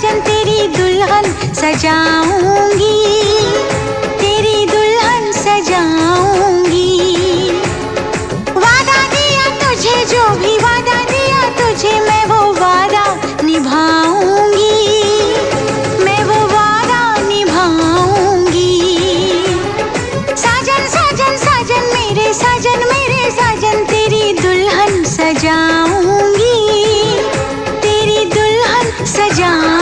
साजन तेरी दुल्हन सजाऊंगी, तेरी दुल्हन सजाऊंगी। वादा दिया तुझे, जो भी वादा दिया तुझे, मैं वो वादा निभाऊंगी, मैं वो वादा निभाऊंगी। साजन साजन साजन मेरे साजन, मेरे साजन तेरी दुल्हन सजाऊंगी, तेरी दुल्हन सजाऊंगी।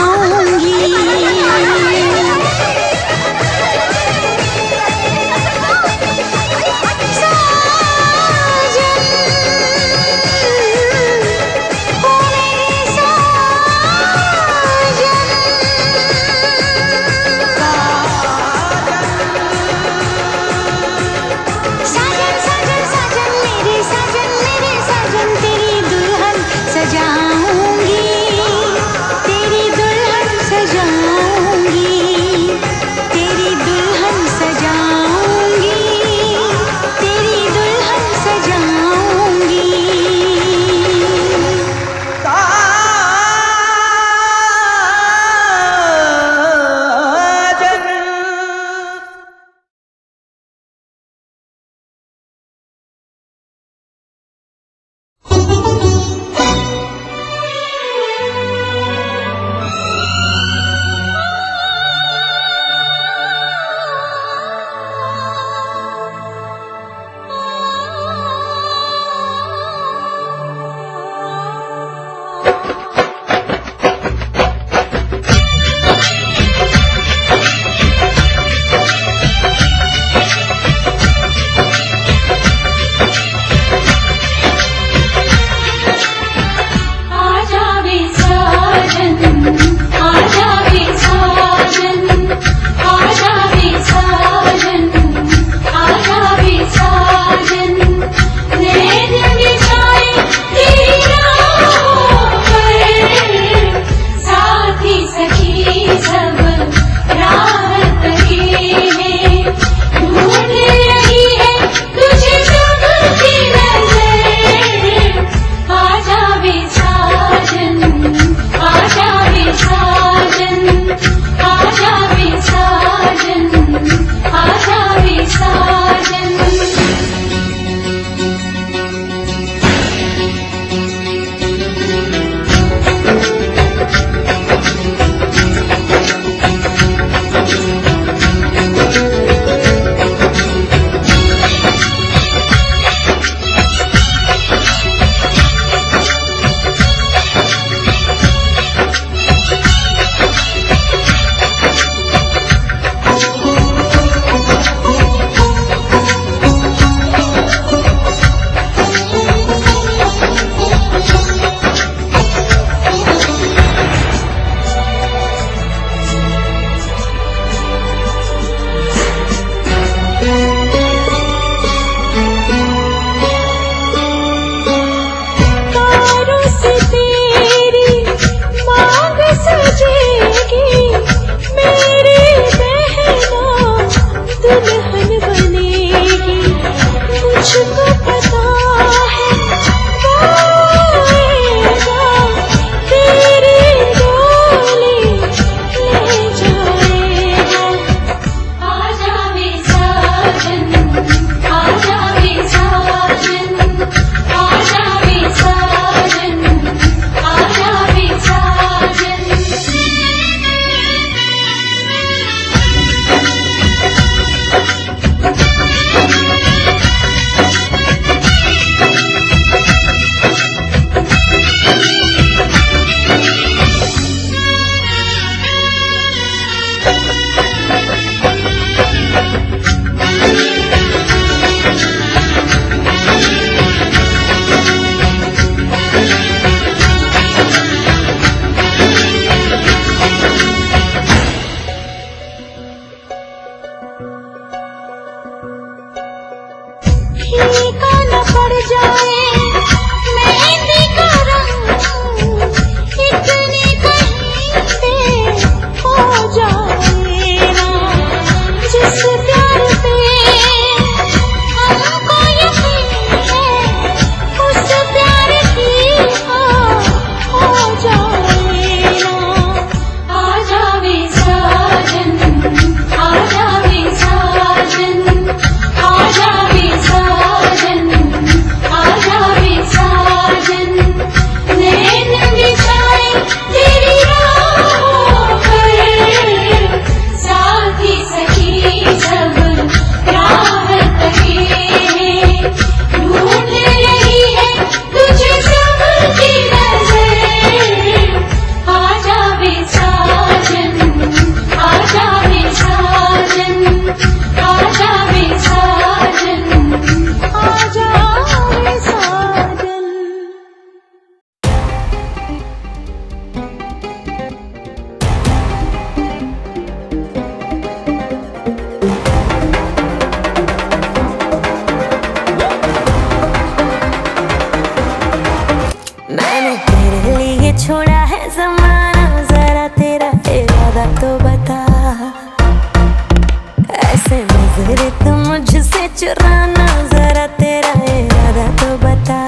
चुराना जरा तेरा इरादा तो बता।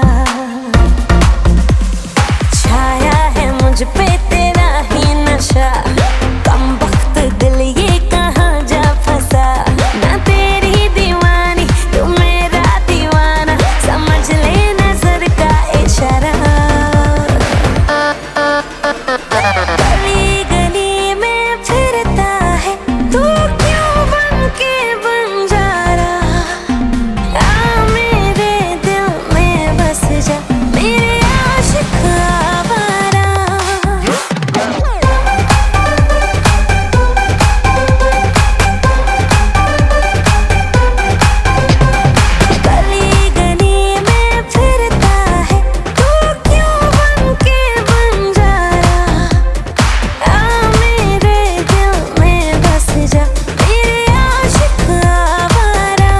छाया है मुझ पे तेरा ही नशा, कम वक्त दिल ये कहाँ जा फंसा। मैं तेरी दीवानी तू मेरा दीवाना, समझ ले नजर का इशारा। गली गली में फिरता है तू क्यों बन के बंजारा। आ मेरे दिल में बस जा मेरे आशिक आवारा। गली गली में फिरता है तू क्यों बन के बंजारा। आ मेरे दिल में बस जा मेरे आशिक आवारा।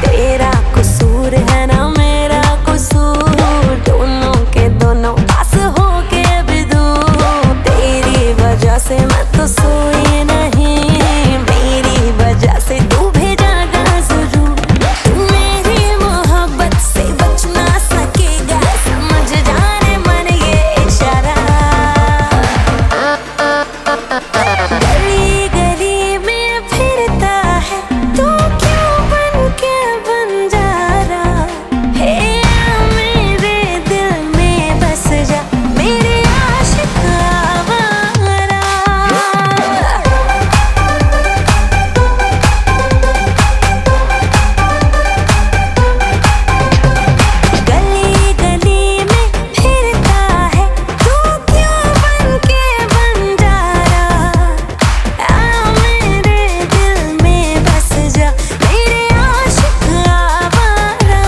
तेरा कसूर है ना मेरा कसूर, दोनों के दोनों पास हो के भी दूर। तेरी वजह से मैं तो सोई नहीं, मेरी वजह से तू भेजा जरूर। तू मेरी मोहब्बत से बच ना सकेगा, समझ जाने मन ये इशारा। गली गली में फिरता है तू क्यों बन के बंजारा। हे आ मेरे दिल में बस जा मेरे आशिक आवारा। गली गली में फिरता है तू क्यों बन के बंजारा। आ मेरे दिल में बस जा मेरे आशिक आवारा।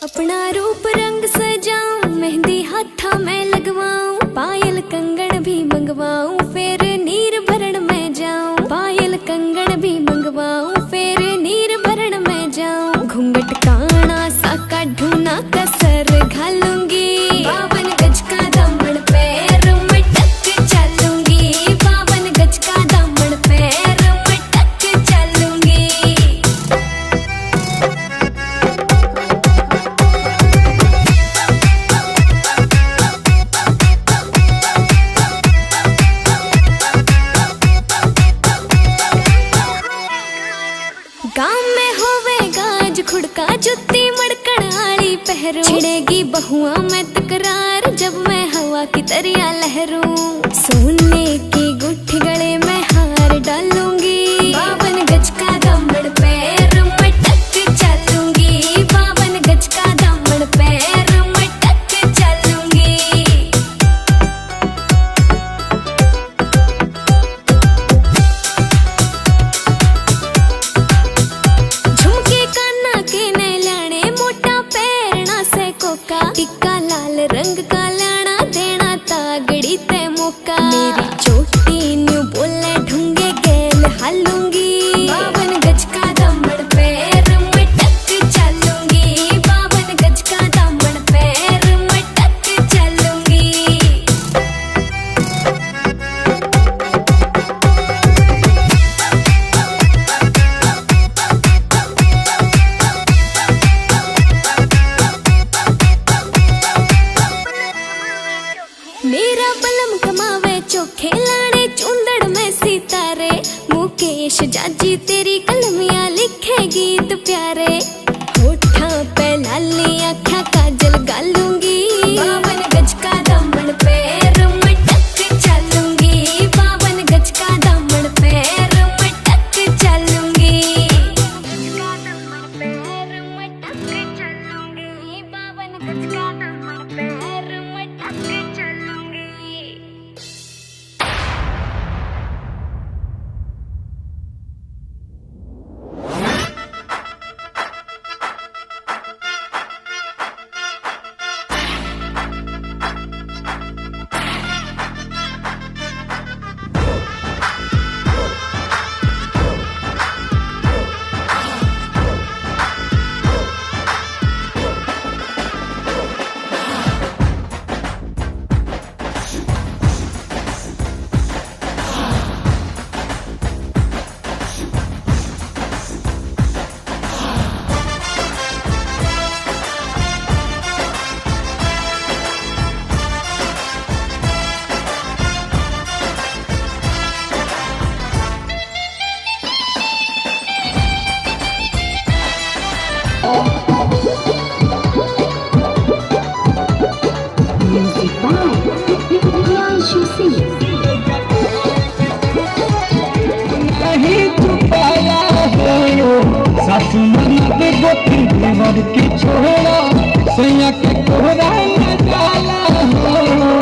अपना रूप रंग सजाऊं, मेहंदी हाथा में लगवाऊं, पायल कंगन भी मंगवाऊं, फिर नीर भरण में जाऊं। पायल कंगन भी मंगवाऊं, फिर नीर भरण में जाऊं। घूंघट काना सा काढूं ना कसर घालूंगी, 52 गज का दामन पैर में टक चलूंगी। 52 गज का दामन पैर में टक चलूंगी। गाँव में होवेगा आज खुड़का, जुत्ती मड़कण आली पहरू। छिड़ेगी बहुआ में तकरार जब मैं हवा की तरिया लहरूं। सोने की गुट्ठी गले में हार डालूंगी, 52 गज का दामन पैर में टक चलूंगी। 52 गज का दामन पैर में टक चलूंगी। झुमके काना के ने लाने, मोटा पैरना से कोका। टिक्का लाल रंग का लाना, देना तागड़ी ते मौका। मेरी चोटी न्यू बोले ढूंगे गेल हालूंगी, 52 गज का दामन पैर में टक चलूंगी। 52 गज का दामन पैर में टक चलूंगी। मेरा बलम कमावे चोखे लाड़े, चूंदड़ में सितारे। मुकेश जाजी तेरी कलमियां लिखे गीत प्यारे। होठा पे लाली आँखा काजल गालूंगी, 52 गज का दामन पैर में टक चलूंगी। 52 गज का दामन पैर में टक चलूंगी। 52 गज का दामन पैर में टक चलूंगी। सासू ननद गोती देवर के छोड़ा सैया के कोहरा न जाला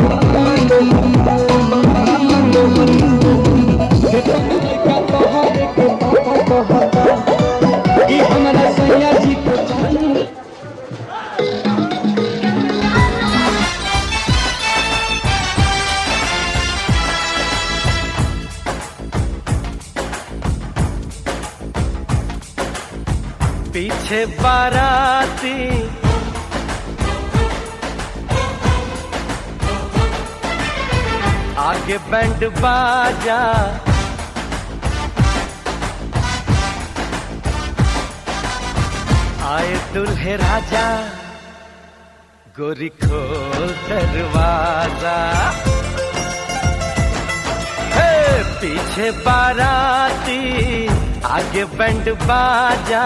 हमारा सैया जी को पीछे बाराती आगे बैंड बाजा आए दुल्हे राजा गोरी खोल दरवाजा हे पीछे बाराती आगे बैंड बाजा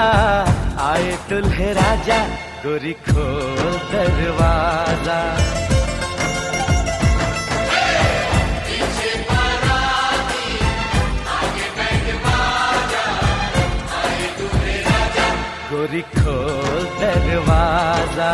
आए दुल्हे राजा गोरी खोल दरवाजा गोरी खोल दरवाजा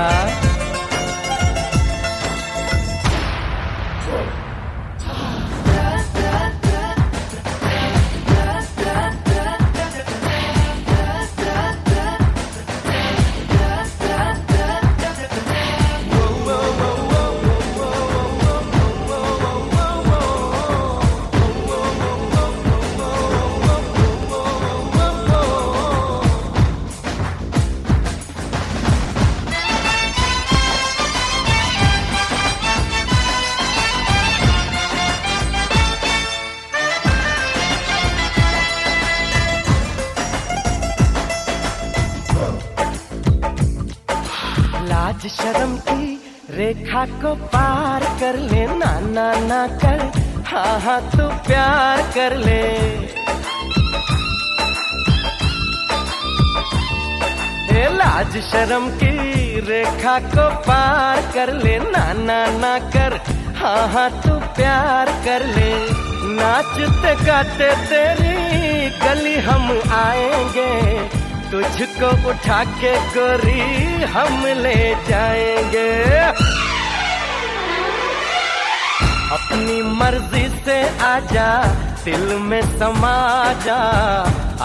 लाज शर्म की रेखा को पार कर ले ना ना ना कर हाँ हाँ तू प्यार कर ले लाज शर्म की रेखा को पार कर ले ना ना ना कर हाँ हाँ तू प्यार कर ले नाचते गाते तेरी गली हम आएंगे तुझको उठा के गोरी हम ले जाएंगे अपनी मर्जी से आजा दिल में समा जा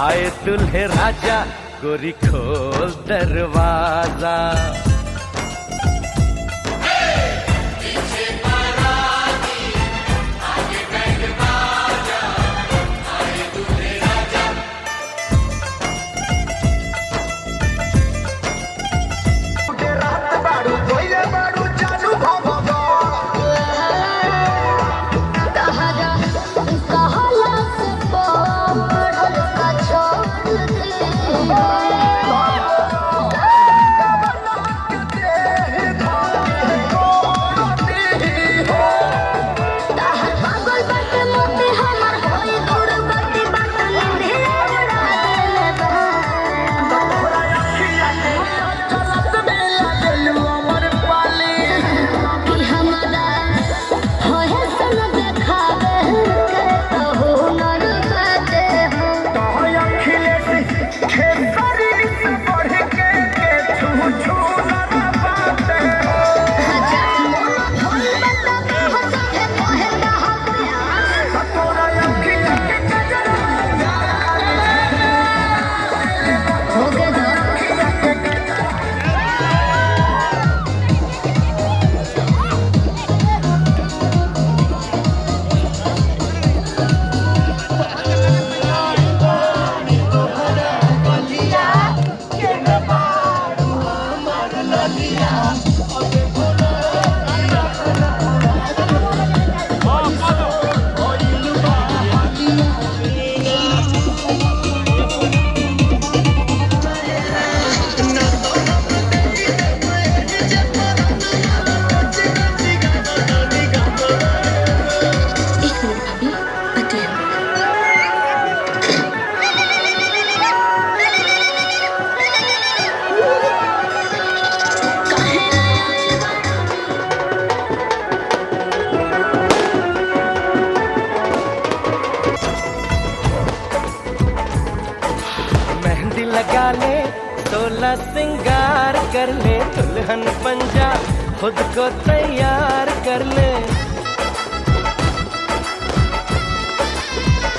आए दुल्हे राजा गोरी खोल दरवाजा लगा ले 16 सिंगार कर ले, दुल्हन बन जा खुद को तैयार कर ले।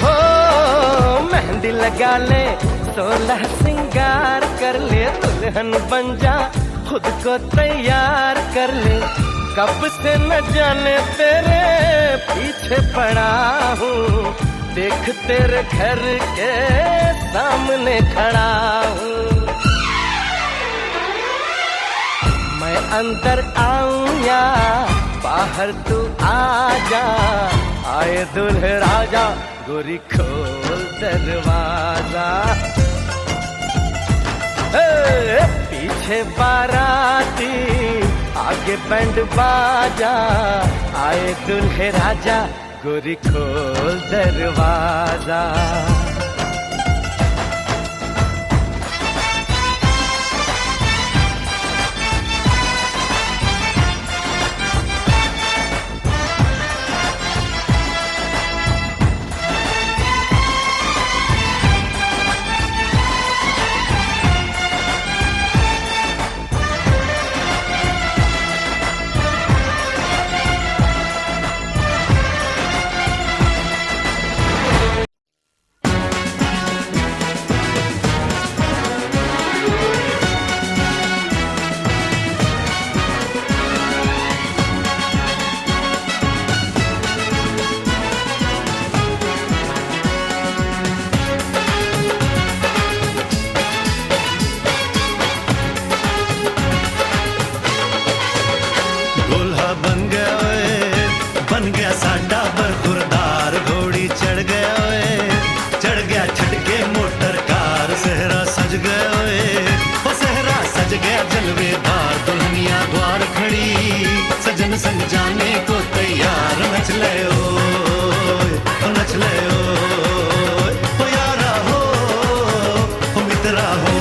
हो मेहंदी लगा ले 16 सिंगार कर ले, दुल्हन बन जा खुद को तैयार कर ले। कब से न जाने तेरे पीछे पड़ा हूँ, देख तेरे घर के सामने खड़ा हूँ। मैं अंदर आऊं या बाहर तू आ जा, आए दुल्हे राजा गोरी खोल दरवाजा। पीछे बाराती आगे बैंड बाजा, आए दुल्हे राजा गोरी खोल दरवाजा। साडा बरखुरदार घोड़ी चढ़ गया ओए, चढ़ गया छटके मोटर कार। सहरा सज गया ओए, ओ सहरा सज गया जलवेदार। दुल्हनिया द्वार खड़ी सजन संग जाने को तैयार। नच ले ओए, नच ले ओए, ओ यारा हो, ओ मित्रा हो।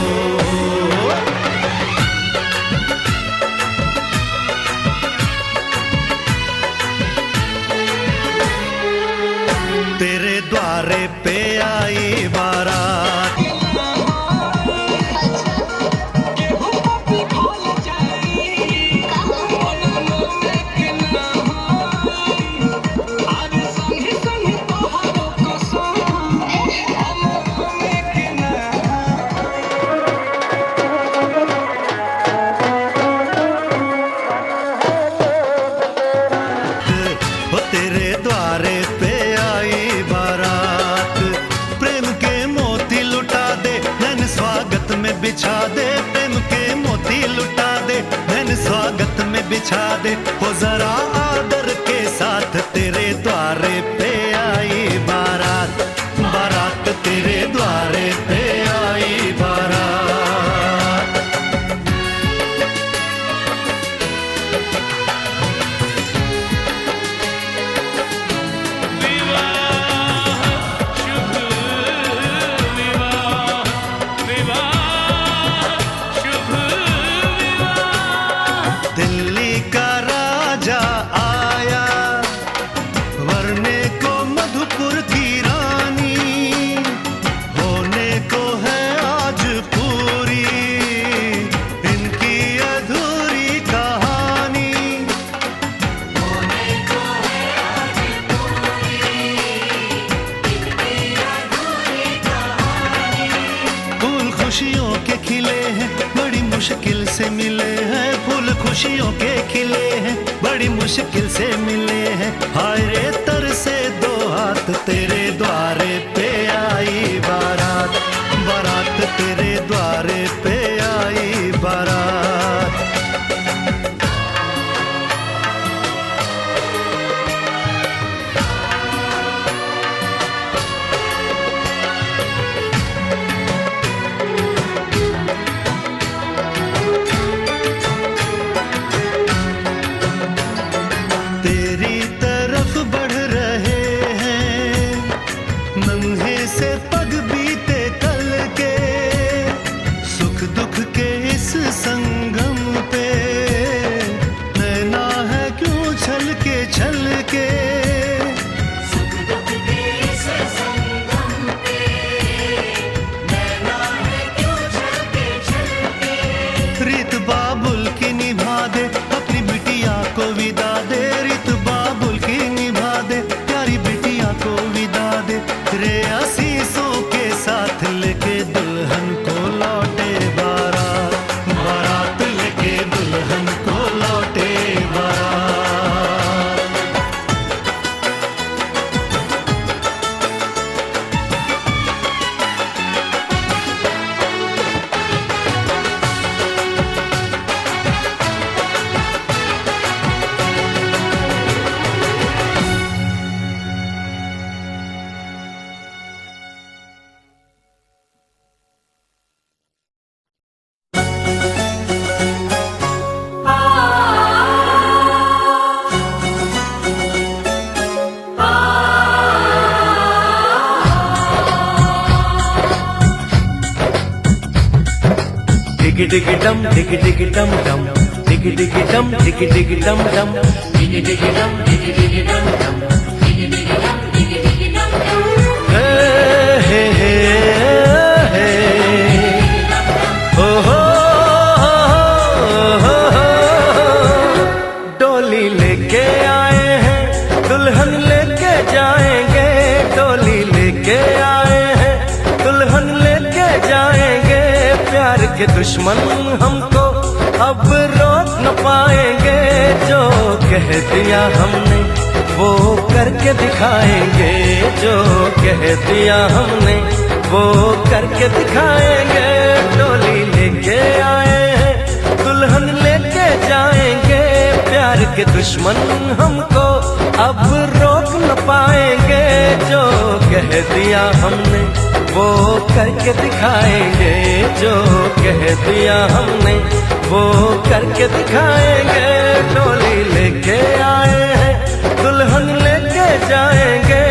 तेरे द्वारे पे आई बारात, तेरे द्वारे पे आई बारात। प्रेम के मोती लुटा दे नैन स्वागत में बिछा दे, प्रेम के मोती लुटा दे नैन स्वागत में बिछा दे। हो जरा आदर के साथ तेरे द्वारे पे आई बारात, बारात तेरे द्वारे पे आई बारात। दिल्ली का राजा आया, वरने को मधुपुर की रानी। होने को है आज पूरी इनकी अधूरी कहानी। होने को है आज पूरी इनकी अधूरी कहानी। फूल खुशियों के खिले हैं बड़ी मुश्किल से मिले हैं, फूल खुशियों के खिले हैं बड़ी मुश्किल से मिले हैं। हाय रे तर से दो हाथ तेरे द्वारे पे आई बारात, बारात तेरे द्वारे पे आई बारात। तेरी तरफ बढ़ रहे हैं नन्हे लेके दुल्हन को लौटे बारात, बारात लेके दुल्हन को लौटे बारात। डिगी डिगी डम डिगी डिगी डम डम डिगी डिगी डम डिगी डिगी डम डम डिगी डिगी डम डिगी डिगी डम डम डिगी डिगी डम डिगी डिगी डम डम हे हे हे ओ हो डोली लेके आए हैं दुल्हन लेके जाएंगे, डोली लेके आए हैं दुल्हन लेके जाएंगे। प्यार के दुश्मन हमको अब रोक न पाएंगे, जो कह दिया हमने वो करके दिखाएंगे, जो कह दिया हमने वो करके दिखाएंगे। डोली लेके आए हैं दुल्हन लेके जाएंगे, प्यार के दुश्मन हमको अब रोक न पाएंगे, जो कह दिया हमने वो करके दिखाएंगे, जो कह दिया हमने वो करके दिखाएंगे। डोली लेके आए हैं दुल्हन लेके जाएंगे।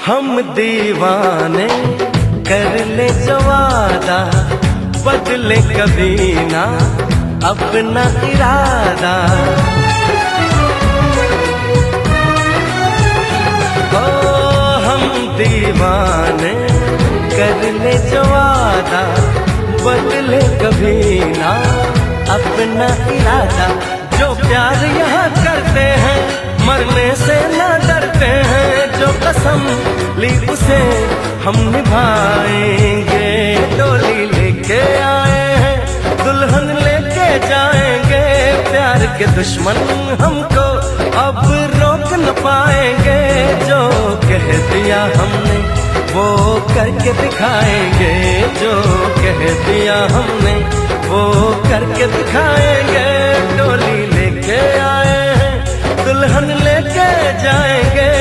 हम दीवाने कर ले जो वादा, बदले कभी ना अपना इरादा। ओ हम दीवाने कर ले जो वादा, बदले कभी ना अपना इरादा। जो प्यार यहाँ करते हैं मरने से ना डरते हैं, जो कसम ली उसे हम निभाएंगे। डोली लेके आए हैं दुल्हन लेके जाएंगे, प्यार के दुश्मन हमको अब रोक न पाएंगे, जो कह दिया हमने वो करके दिखाएंगे, जो कह दिया हमने वो करके दिखाएंगे। डोली लेके आए हैं दुल्हन लेके जाएंगे।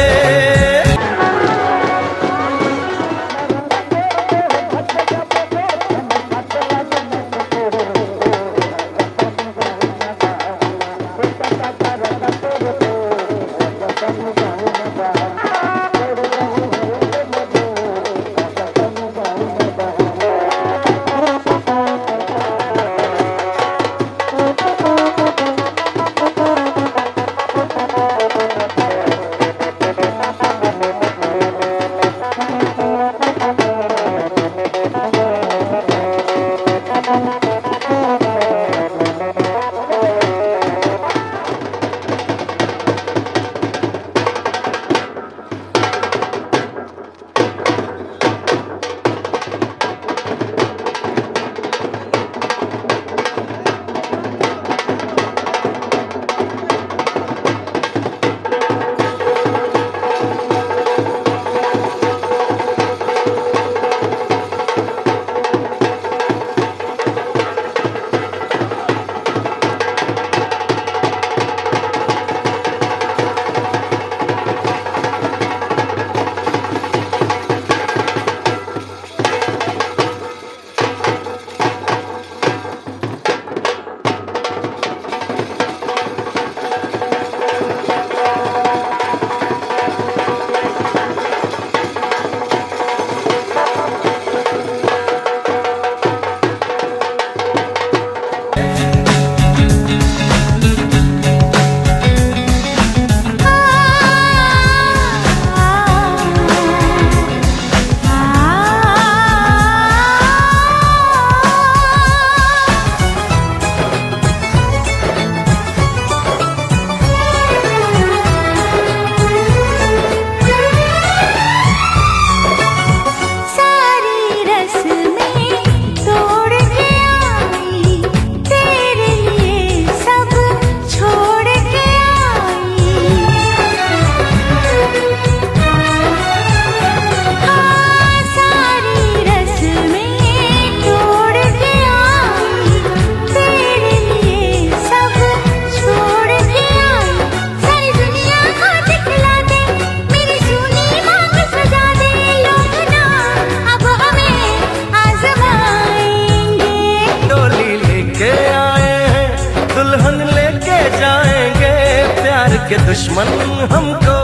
के दुश्मन हमको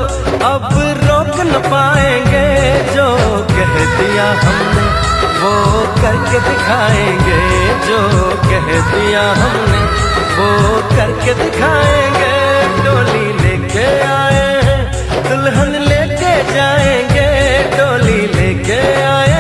अब रोक न पाएंगे। जो कह दिया हमने वो करके दिखाएंगे, जो कह दिया हमने वो करके दिखाएंगे। डोली लेके आए हैं दुल्हन लेके जाएंगे, डोली लेके आए